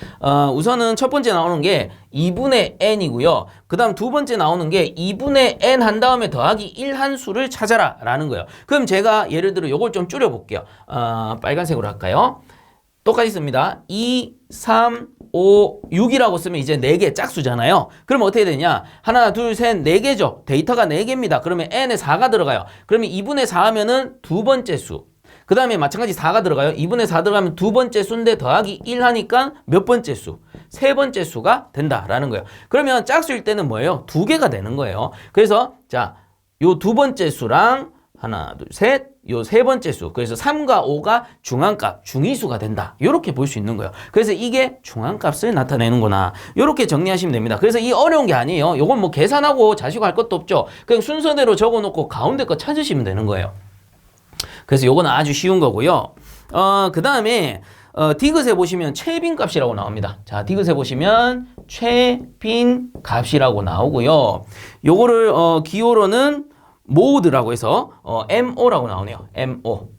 우선은 첫 번째 나오는 게 2분의 n이고요. 그 다음 두 번째 나오는 게 2분의 n 한 다음에 더하기 1 한 수를 찾아라 라는 거예요. 그럼 제가 예를 들어 요걸 좀 줄여볼게요. 빨간색으로 할까요? 똑같이 씁니다. 2, 3, 5, 6이라고 쓰면 이제 4개 짝수잖아요. 그럼 어떻게 되냐? 하나, 둘, 셋, 4개죠. 데이터가 4개입니다. 그러면 n에 4가 들어가요. 그러면 2분의 4 하면은 두 번째 수. 그 다음에 마찬가지 4가 들어가요. 2분의 4 들어가면 두 번째 수인데 더하기 1 하니까 몇 번째 수? 세 번째 수가 된다라는 거예요. 그러면 짝수일 때는 뭐예요? 2개가 되는 거예요. 그래서 자, 요 두 번째 수랑 하나, 둘, 셋, 요 세 번째 수. 그래서 3과 5가 중앙값, 중위수가 된다. 이렇게 볼 수 있는 거예요. 그래서 이게 중앙값을 나타내는구나. 이렇게 정리하시면 됩니다. 그래서 이 어려운 게 아니에요. 요건 뭐 계산하고 자시고 할 것도 없죠. 그냥 순서대로 적어놓고 가운데 거 찾으시면 되는 거예요. 그래서 요건 아주 쉬운 거고요. 그 다음에 디귿에 보시면 최빈 값이라고 나옵니다. 자, 디귿에 보시면 최빈 값이라고 나오고요. 요거를 기호로는 모드라고 해서 MO라고 나오네요. MO.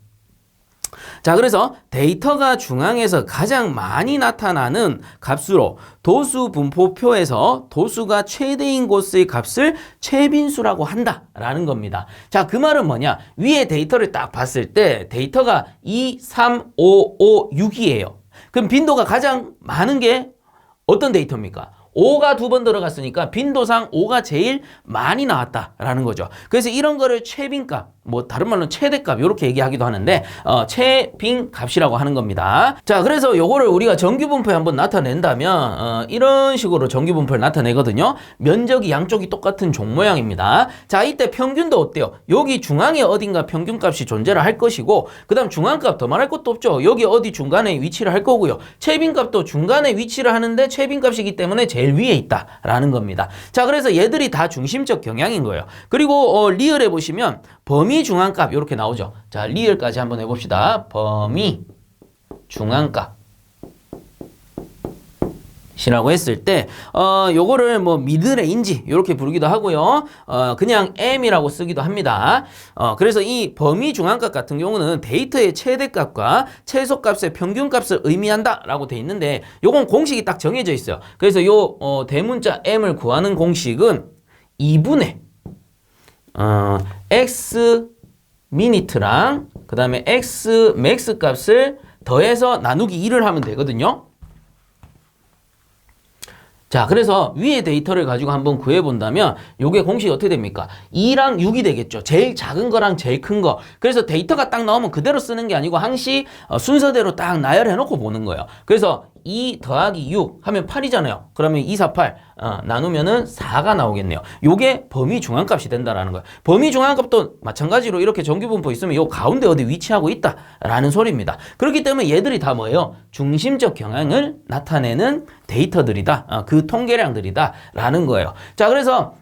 자, 그래서 데이터가 중앙에서 가장 많이 나타나는 값으로 도수 분포표에서 도수가 최대인 곳의 값을 최빈수라고 한다라는 겁니다. 자, 그 말은 뭐냐? 위에 데이터를 딱 봤을 때 데이터가 2, 3, 5, 5, 6이에요. 그럼 빈도가 가장 많은 게 어떤 데이터입니까? 5가 두 번 들어갔으니까 빈도상 5가 제일 많이 나왔다라는 거죠. 그래서 이런 거를 최빈값, 뭐 다른 말로는 최대값 이렇게 얘기하기도 하는데 최빈값이라고 하는 겁니다. 자, 그래서 요거를 우리가 정규분포에 한번 나타낸다면 이런 식으로 정규분포를 나타내거든요. 면적이 양쪽이 똑같은 종 모양입니다. 자, 이때 평균도 어때요? 여기 중앙에 어딘가 평균값이 존재를 할 것이고 그 다음 중앙값 더 말할 것도 없죠. 여기 어디 중간에 위치를 할 거고요. 최빈값도 중간에 위치를 하는데 최빈값이기 때문에 제일 위에 있다라는 겁니다. 자, 그래서 얘들이 다 중심적 경향인 거예요. 그리고 리을에 보시면 범위 중앙값 이렇게 나오죠. 자, 리을까지 한번 해봅시다. 범위 중앙값 이라고 했을 때 요거를 뭐 미드레인지 이렇게 부르기도 하고요. 그냥 M이라고 쓰기도 합니다. 그래서 이 범위 중앙값 같은 경우는 데이터의 최대값과 최소값의 평균값을 의미한다라고 돼 있는데 요건 공식이 딱 정해져 있어요. 그래서 요 대문자 M을 구하는 공식은 2분의 X 미니트랑 그 다음에 X 맥스 값을 더해서 나누기 2를 하면 되거든요. 자, 그래서 위에 데이터를 가지고 한번 구해본다면 요게 공식이 어떻게 됩니까? 2랑 6이 되겠죠. 제일 작은 거랑 제일 큰 거. 그래서 데이터가 딱 나오면 그대로 쓰는 게 아니고 항시 순서대로 딱 나열해놓고 보는 거예요. 그래서 2 더하기 6 하면 8이잖아요. 그러면 2, 4, 8 나누면은 4가 나오겠네요. 요게 범위 중앙값이 된다라는 거예요. 범위 중앙값도 마찬가지로 이렇게 정규분포 있으면 요 가운데 어디 위치하고 있다라는 소리입니다. 그렇기 때문에 얘들이 다 뭐예요? 중심적 경향을 나타내는 데이터들이다. 그 통계량들이다라는 거예요. 자, 그래서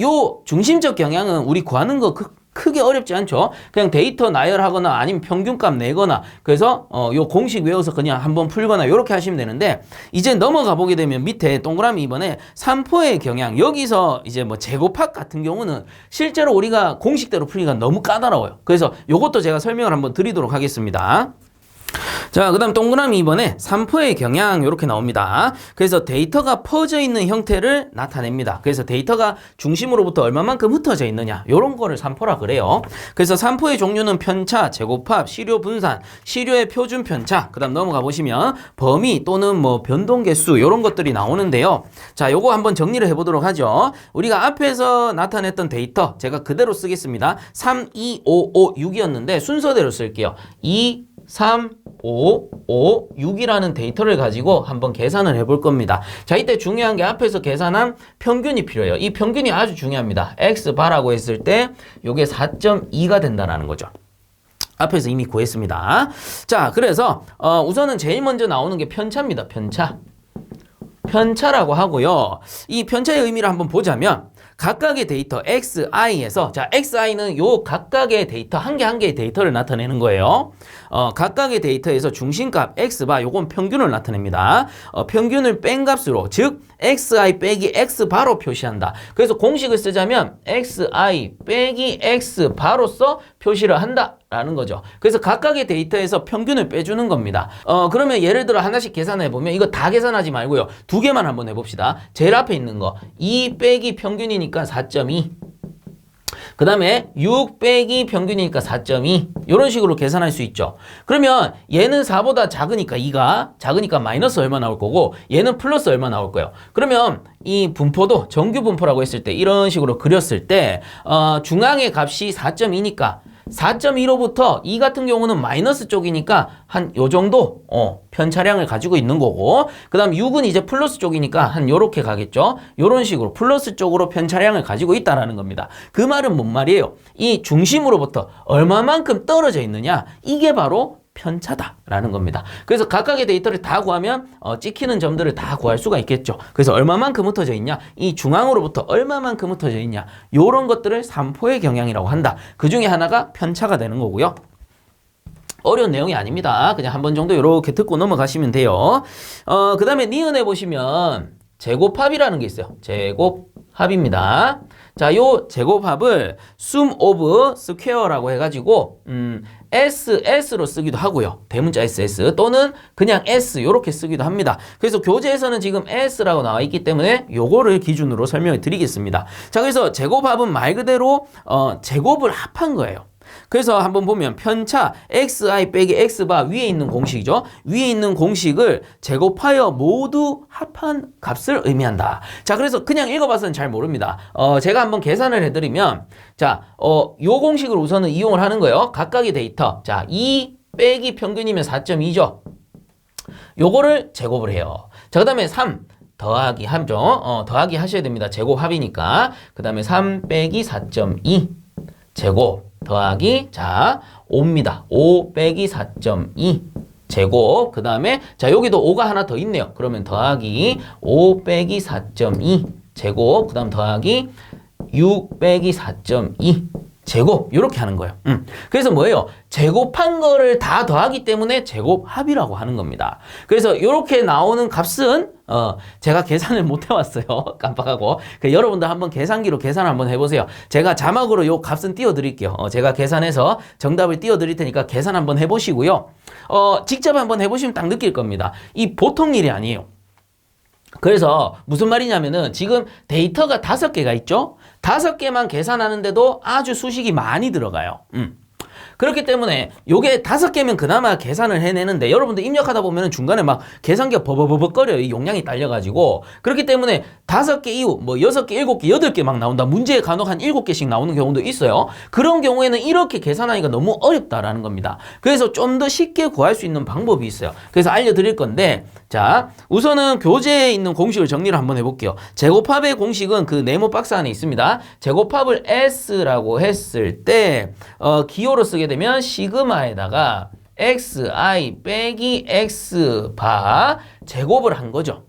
요 중심적 경향은 우리 구하는 거 크게 어렵지 않죠. 그냥 데이터 나열하거나 아니면 평균값 내거나 그래서 요 공식 외워서 그냥 한번 풀거나 요렇게 하시면 되는데 이제 넘어가 보게 되면 밑에 동그라미 이번에 산포의 경향 여기서 이제 뭐 제곱합 같은 경우는 실제로 우리가 공식대로 풀기가 너무 까다로워요. 그래서 요것도 제가 설명을 한번 드리도록 하겠습니다. 자, 그 다음 동그라미 이번에 산포의 경향 이렇게 나옵니다. 그래서 데이터가 퍼져 있는 형태를 나타냅니다. 그래서 데이터가 중심으로부터 얼마만큼 흩어져 있느냐 이런 거를 산포라 그래요. 그래서 산포의 종류는 편차, 제곱합, 시료 분산, 시료의 표준 편차, 그 다음 넘어가 보시면 범위 또는 뭐 변동 개수 이런 것들이 나오는데요. 자, 요거 한번 정리를 해보도록 하죠. 우리가 앞에서 나타냈던 데이터 제가 그대로 쓰겠습니다. 3, 2, 5, 5, 6이었는데 순서대로 쓸게요. 2, 3, 5, 5, 6이라는 데이터를 가지고 한번 계산을 해볼 겁니다. 자, 이때 중요한 게 앞에서 계산한 평균이 필요해요. 이 평균이 아주 중요합니다. X바라고 했을 때 요게 4.2가 된다는 거죠. 앞에서 이미 구했습니다. 자, 그래서 우선은 제일 먼저 나오는 게 편차입니다. 편차라고 하고요. 이 편차의 의미를 한번 보자면 각각의 데이터 XI에서 자 XI는 요 각각의 데이터 한 개 한 개의 데이터를 나타내는 거예요. 각각의 데이터에서 중심값 X바 요건 평균을 나타냅니다. 평균을 뺀 값으로 즉 XI 빼기 X바로 표시한다. 그래서 공식을 쓰자면 XI 빼기 X바로써 표시를 한다 라는 거죠. 그래서 각각의 데이터에서 평균을 빼주는 겁니다. 그러면 예를 들어 하나씩 계산해 보면 이거 다 계산하지 말고요. 두 개만 한번 해봅시다. 제일 앞에 있는 거 2 빼기 평균이니까 4.2 그 다음에 6 빼기 평균이니까 4.2 이런 식으로 계산할 수 있죠. 그러면 얘는 4보다 작으니까 2가 작으니까 마이너스 얼마 나올 거고 얘는 플러스 얼마 나올 거예요. 그러면 이 분포도 정규 분포라고 했을 때 이런 식으로 그렸을 때 중앙의 값이 4.2니까 4.2로부터 이 같은 경우는 마이너스 쪽이니까 한 요 정도 편차량을 가지고 있는 거고 그 다음 6은 이제 플러스 쪽이니까 한 요렇게 가겠죠. 요런 식으로 플러스 쪽으로 편차량을 가지고 있다라는 겁니다. 그 말은 뭔 말이에요? 이 중심으로부터 얼마만큼 떨어져 있느냐 이게 바로 편차다라는 겁니다. 그래서 각각의 데이터를 다 구하면 찍히는 점들을 다 구할 수가 있겠죠. 그래서 얼마만큼 흩어져 있냐 이 중앙으로부터 얼마만큼 흩어져 있냐 요런 것들을 산포의 경향이라고 한다. 그 중에 하나가 편차가 되는 거고요. 어려운 내용이 아닙니다. 그냥 한 번 정도 이렇게 듣고 넘어가시면 돼요. 그 다음에 니은에 보시면 제곱합이라는 게 있어요. 제곱합입니다. 자, 요 제곱합을 sum of square라고 해가지고 SS로 쓰기도 하고요. 대문자 SS 또는 그냥 S 이렇게 쓰기도 합니다. 그래서 교재에서는 지금 S라고 나와 있기 때문에 요거를 기준으로 설명을 드리겠습니다. 자, 그래서 제곱합은 말 그대로 제곱을 합한 거예요. 그래서 한번 보면 편차 xi 빼기 x바 위에 있는 공식이죠. 위에 있는 공식을 제곱하여 모두 합한 값을 의미한다. 자, 그래서 그냥 읽어봐서는 잘 모릅니다. 제가 한번 계산을 해드리면 자, 요 공식을 우선은 이용을 하는 거예요. 각각의 데이터. 자, 2 빼기 평균이면 4.2죠. 요거를 제곱을 해요. 자, 그 다음에 3 더하기 함죠. 더하기 하셔야 됩니다. 제곱합이니까. 그 다음에 3 빼기 4.2 제곱 더하기 자 5입니다. 5 빼기 4.2 제곱 그 다음에 자 여기도 5가 하나 더 있네요. 그러면 더하기 5 빼기 4.2 제곱 그 다음 더하기 6 빼기 4.2 제곱 이렇게 하는 거예요. 그래서 뭐예요? 제곱한 거를 다 더하기 때문에 제곱합이라고 하는 겁니다. 그래서 이렇게 나오는 값은 제가 계산을 못 해왔어요. 깜빡하고. 여러분들 한번 계산기로 계산 한번 해보세요. 제가 자막으로 요 값은 띄워드릴게요. 제가 계산해서 정답을 띄워드릴 테니까 계산 한번 해보시고요. 직접 한번 해보시면 딱 느낄 겁니다. 이 보통 일이 아니에요. 그래서 무슨 말이냐면은 지금 데이터가 5개가 있죠? 5개만 계산하는데도 아주 수식이 많이 들어가요. 그렇기 때문에 요게 5개면 그나마 계산을 해내는데 여러분들 입력하다 보면 중간에 막 계산기가 버벅버벅거려요. 이 용량이 딸려가지고. 그렇기 때문에 5개 이후 뭐 6개, 7개, 8개 막 나온다. 문제에 간혹 한 7개씩 나오는 경우도 있어요. 그런 경우에는 이렇게 계산하기가 너무 어렵다라는 겁니다. 그래서 좀 더 쉽게 구할 수 있는 방법이 있어요. 그래서 알려드릴 건데 자, 우선은 교재에 있는 공식을 정리를 한번 해볼게요. 제곱합의 공식은 그 네모 박스 안에 있습니다. 제곱합을 S라고 했을 때 기호로 쓰게 되면 시그마에다가 xi 빼기 x바 제곱을 한 거죠.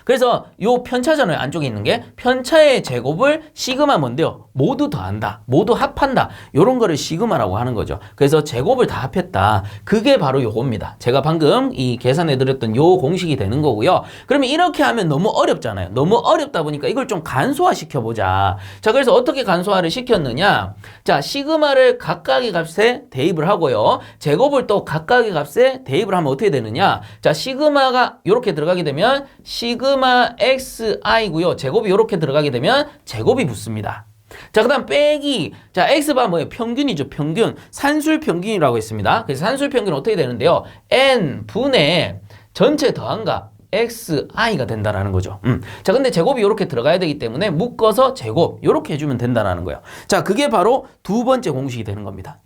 그래서 요 편차잖아요. 안쪽에 있는 게. 편차의 제곱을 시그마 뭔데요? 모두 더한다. 모두 합한다. 요런 거를 시그마라고 하는 거죠. 그래서 제곱을 다 합했다. 그게 바로 요겁니다. 제가 방금 이 계산해 드렸던 요 공식이 되는 거고요. 그러면 이렇게 하면 너무 어렵잖아요. 너무 어렵다 보니까 이걸 좀 간소화 시켜보자. 자, 그래서 어떻게 간소화를 시켰느냐? 자, 시그마를 각각의 값에 대입을 하고요. 제곱을 또 각각의 값에 대입을 하면 어떻게 되느냐? 자, 시그마가 요렇게 들어가게 되면 시그마 xi고요. 제곱이 이렇게 들어가게 되면 제곱이 붙습니다. 자, 그 다음 빼기. 자, x바 뭐예요? 평균이죠. 평균. 산술 평균이라고 했습니다. 그래서 산술 평균은 어떻게 되는데요? n 분의 전체 더한 값 xi가 된다라는 거죠. 자, 근데 제곱이 이렇게 들어가야 되기 때문에 묶어서 제곱 이렇게 해주면 된다라는 거예요. 자, 그게 바로 두 번째 공식이 되는 겁니다.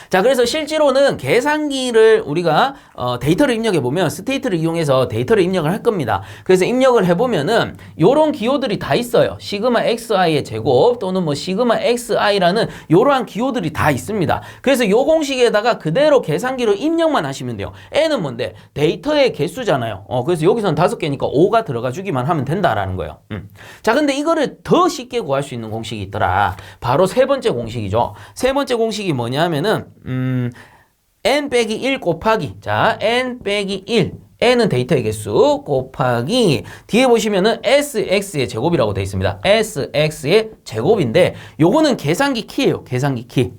자, 그래서 실제로는 계산기를 우리가 데이터를 입력해 보면 스테이트를 이용해서 데이터를 입력을 할 겁니다. 그래서 입력을 해보면은 요런 기호들이 다 있어요. 시그마 xi의 제곱 또는 뭐 시그마 xi라는 요러한 기호들이 다 있습니다. 그래서 요 공식에다가 그대로 계산기로 입력만 하시면 돼요. n은 뭔데? 데이터의 개수잖아요. 그래서 여기서는 5개니까 5가 들어가 주기만 하면 된다라는 거예요. 자, 근데 이거를 더 쉽게 구할 수 있는 공식이 있더라. 바로 세 번째 공식이죠. 세 번째 공식이 뭐냐면은 n 빼기 1 곱하기, 자, n 빼기 1, n은 데이터의 개수 곱하기 뒤에 보시면은 sx의 제곱이라고 되어 있습니다. sx의 제곱인데 요거는 계산기 키예요. 계산기 키.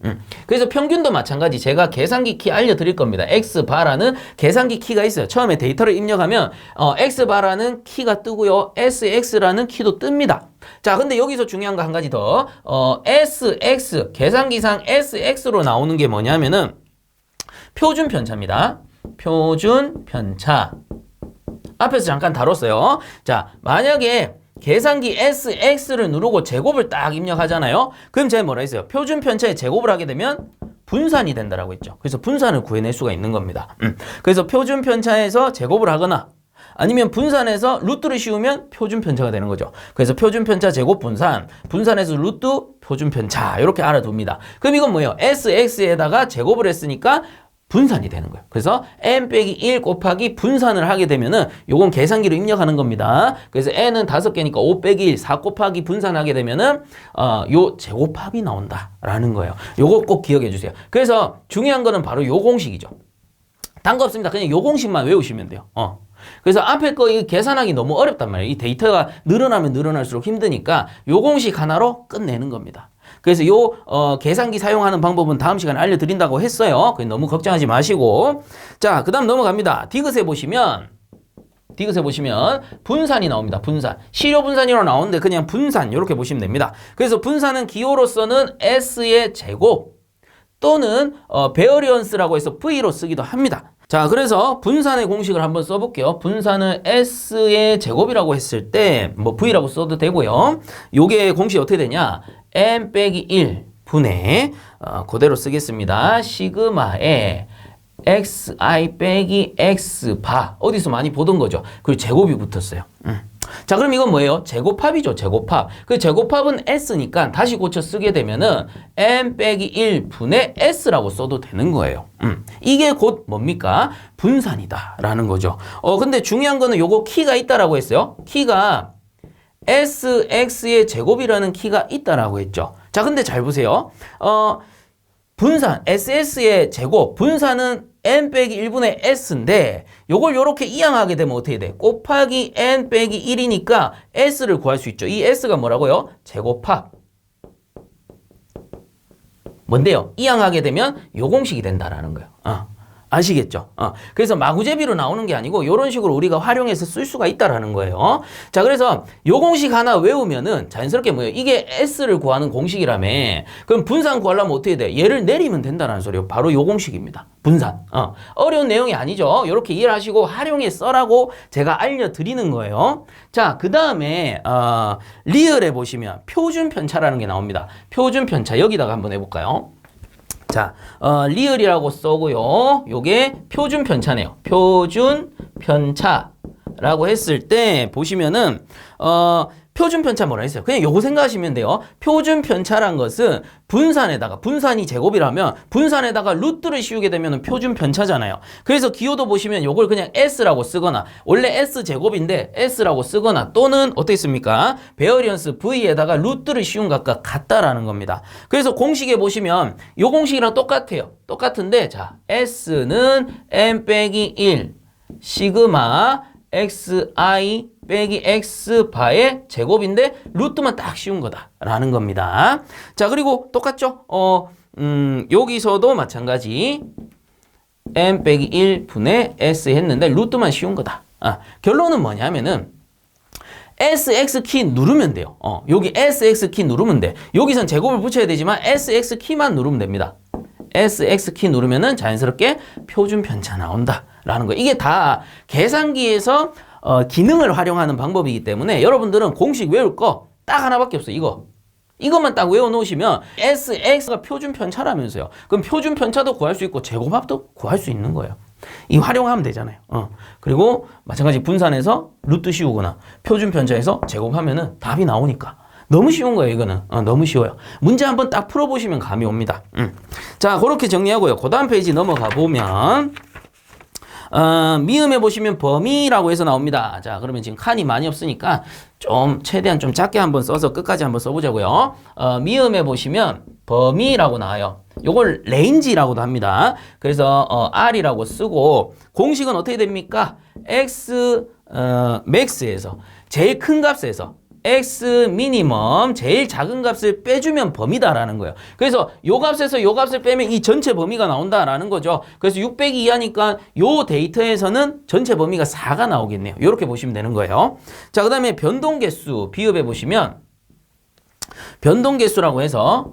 그래서 평균도 마찬가지. 제가 계산기 키 알려드릴 겁니다. x바라는 계산기 키가 있어요. 처음에 데이터를 입력하면 x바라는 키가 뜨고요. sx라는 키도 뜹니다. 자, 근데 여기서 중요한 거 한 가지 더. sx, 계산기상 sx로 나오는 게 뭐냐면은 표준 편차입니다. 표준 편차. 앞에서 잠깐 다뤘어요. 자, 만약에 계산기 SX를 누르고 제곱을 딱 입력하잖아요. 그럼 제가 뭐라 했어요? 표준 편차의 제곱을 하게 되면 분산이 된다라고 했죠. 그래서 분산을 구해낼 수가 있는 겁니다. 그래서 표준 편차에서 제곱을 하거나 아니면 분산해서 루트를 씌우면 표준 편차가 되는 거죠. 그래서 표준 편차 제곱 분산, 분산해서 루트 표준 편차 이렇게 알아둡니다. 그럼 이건 뭐예요? SX에다가 제곱을 했으니까 분산이 되는 거예요. 그래서 n 빼기 1 곱하기 분산을 하게 되면은 요건 계산기로 입력하는 겁니다. 그래서 n은 5개니까 5 빼기 1, 4 곱하기 분산하게 되면은 요 제곱합이 나온다라는 거예요. 요거 꼭 기억해 주세요. 그래서 중요한 거는 바로 요 공식이죠. 단 거 없습니다. 그냥 요 공식만 외우시면 돼요. 그래서 앞에 거 이 계산하기 너무 어렵단 말이에요. 이 데이터가 늘어나면 늘어날수록 힘드니까 요 공식 하나로 끝내는 겁니다. 그래서 요 계산기 사용하는 방법은 다음 시간에 알려드린다고 했어요. 너무 걱정하지 마시고. 자, 그 다음 넘어갑니다. 디귿에 보시면 분산이 나옵니다. 분산. 실효 분산이라고 나오는데 그냥 분산 이렇게 보시면 됩니다. 그래서 분산은 기호로서는 s의 제곱 또는 베어리언스라고 해서 v로 쓰기도 합니다. 자, 그래서 분산의 공식을 한번 써볼게요. 분산을 s의 제곱이라고 했을 때 뭐 v라고 써도 되고요. 요게 공식이 어떻게 되냐? n 빼기 1 분의 그대로 쓰겠습니다. 시그마에 xi 빼기 x바 어디서 많이 보던 거죠. 그리고 제곱이 붙었어요. 자, 그럼 이건 뭐예요? 제곱합이죠. 제곱합. 그 제곱합은 s니까 다시 고쳐 쓰게 되면은 n 빼기 1 분의 s라고 써도 되는 거예요. 이게 곧 뭡니까? 분산이다 라는 거죠. 근데 중요한 거는 요거 키가 있다라고 했어요. 키가 sx의 제곱이라는 키가 있다라고 했죠. 자, 근데 잘 보세요. 분산, ss의 제곱, 분산은 n 빼기 1분의 s인데 요걸 요렇게 이항하게 되면 어떻게 돼? 곱하기 n 빼기 1이니까 s를 구할 수 있죠. 이 s가 뭐라고요? 제곱합. 뭔데요? 이항하게 되면 요 공식이 된다라는 거예요. 아시겠죠? 그래서 마구제비로 나오는 게 아니고 이런 식으로 우리가 활용해서 쓸 수가 있다라는 거예요. 자, 그래서 요 공식 하나 외우면은 자연스럽게 뭐예요? 이게 s를 구하는 공식이라며. 그럼 분산 구하려면 어떻게 돼? 얘를 내리면 된다는 소리예요. 바로 요 공식입니다. 분산. 어려운 내용이 아니죠. 이렇게 이해를 하시고 활용해 써라고 제가 알려드리는 거예요. 자, 그 다음에 리을에 보시면 표준 편차라는 게 나옵니다. 표준 편차 여기다가 한번 해볼까요? 자, 리을이라고 써고요. 요게 표준 편차네요. 표준 편차라고 했을 때 보시면은 표준 편차 뭐라 했어요? 그냥 요거 생각하시면 돼요. 표준 편차란 것은 분산이 제곱이라면 분산에다가 루트를 씌우게 되면 표준 편차잖아요. 그래서 기호도 보시면 요걸 그냥 S라고 쓰거나 원래 S 제곱인데 S라고 쓰거나 또는 어떻게 씁니까? 베어리언스 V에다가 루트를 씌운 것과 같다라는 겁니다. 그래서 공식에 보시면 요 공식이랑 똑같아요. 똑같은데 자, S는 n 빼기 1 시그마 xi 빼기 x바의 제곱인데 루트만 딱 씌운 거다라는 겁니다. 자, 그리고 똑같죠? 여기서도 마찬가지 n 빼기 1 분의 s 했는데 루트만 씌운 거다. 결론은 뭐냐면은 SX 키 누르면 돼요. 여기 SX 키 누르면 돼. 여기선 제곱을 붙여야 되지만 SX 키만 누르면 됩니다. SX 키 누르면은 자연스럽게 표준 편차 나온다라는 거. 이게 다 계산기에서 기능을 활용하는 방법이기 때문에 여러분들은 공식 외울 거 딱 하나밖에 없어요. 이것만 딱 외워놓으시면 SX가 표준 편차라면서요. 그럼 표준 편차도 구할 수 있고 제곱합도 구할 수 있는 거예요. 이 활용하면 되잖아요. 그리고 마찬가지 분산해서 루트 씌우거나 표준 편차해서 제곱하면은 답이 나오니까. 너무 쉬운 거예요, 이거는. 너무 쉬워요. 문제 한번 딱 풀어보시면 감이 옵니다. 자, 그렇게 정리하고요. 그 다음 페이지 넘어가 보면, 미음에 보시면 범위라고 해서 나옵니다. 자, 그러면 지금 칸이 많이 없으니까 최대한 좀 작게 한번 써서 끝까지 한번 써보자고요. 미음에 보시면 범위라고 나와요. 요걸 레인지라고도 합니다. 그래서, R이라고 쓰고, 공식은 어떻게 됩니까? X, max에서, 제일 큰 값에서, X 미니멈 제일 작은 값을 빼주면 범위다라는 거예요. 그래서 요 값에서 요 값을 빼면 이 전체 범위가 나온다라는 거죠. 그래서 600이 이하니까 요 데이터에서는 전체 범위가 4가 나오겠네요. 이렇게 보시면 되는 거예요. 자, 그 다음에 변동개수 비읍에 보시면 변동개수라고 해서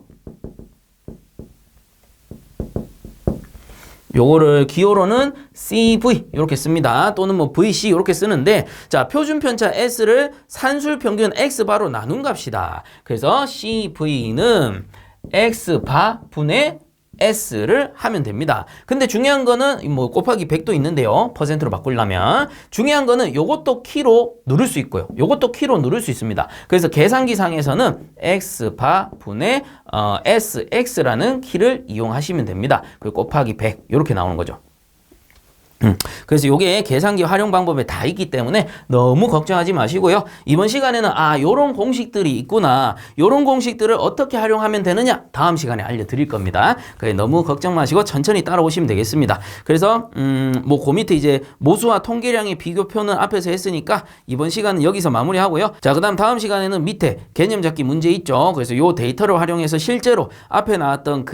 요거를 기호로는 CV 이렇게 씁니다. 또는 뭐 VC 이렇게 쓰는데 자, 표준 편차 S를 산술 평균 X바로 나눈 값이다. 그래서 CV는 X바 분의 S를 하면 됩니다. 근데 중요한 거는 뭐 곱하기 100도 있는데요. 퍼센트로 바꾸려면 중요한 거는 요것도 키로 누를 수 있고요. 요것도 키로 누를 수 있습니다. 그래서 계산기 상에서는 X바 분의 SX라는 키를 이용하시면 됩니다. 그리고 곱하기 100 이렇게 나오는 거죠. 그래서 요게 계산기 활용 방법에 다 있기 때문에 너무 걱정하지 마시고요. 이번 시간에는 요런 공식들이 있구나. 요런 공식들을 어떻게 활용하면 되느냐 다음 시간에 알려드릴 겁니다. 그래 너무 걱정 마시고 천천히 따라오시면 되겠습니다. 그래서 뭐 그 밑에 이제 모수와 통계량의 비교표는 앞에서 했으니까 이번 시간은 여기서 마무리하고요. 자, 다음 시간에는 밑에 개념 잡기 문제 있죠. 그래서 요 데이터를 활용해서 실제로 앞에 나왔던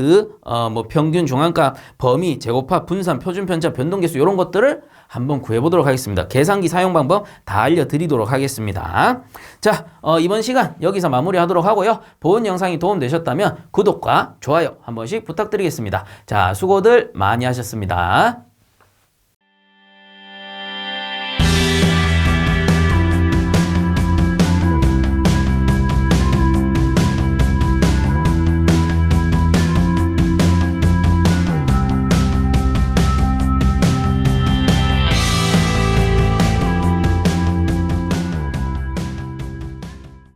뭐 평균 중앙값, 범위, 제곱합, 분산, 표준 편차, 변동계수 요런 것들을 한번 구해보도록 하겠습니다. 계산기 사용 방법 다 알려드리도록 하겠습니다. 자, 이번 시간 여기서 마무리하도록 하고요. 본 영상이 도움되셨다면 구독과 좋아요 한 번씩 부탁드리겠습니다. 자, 수고들 많이 하셨습니다.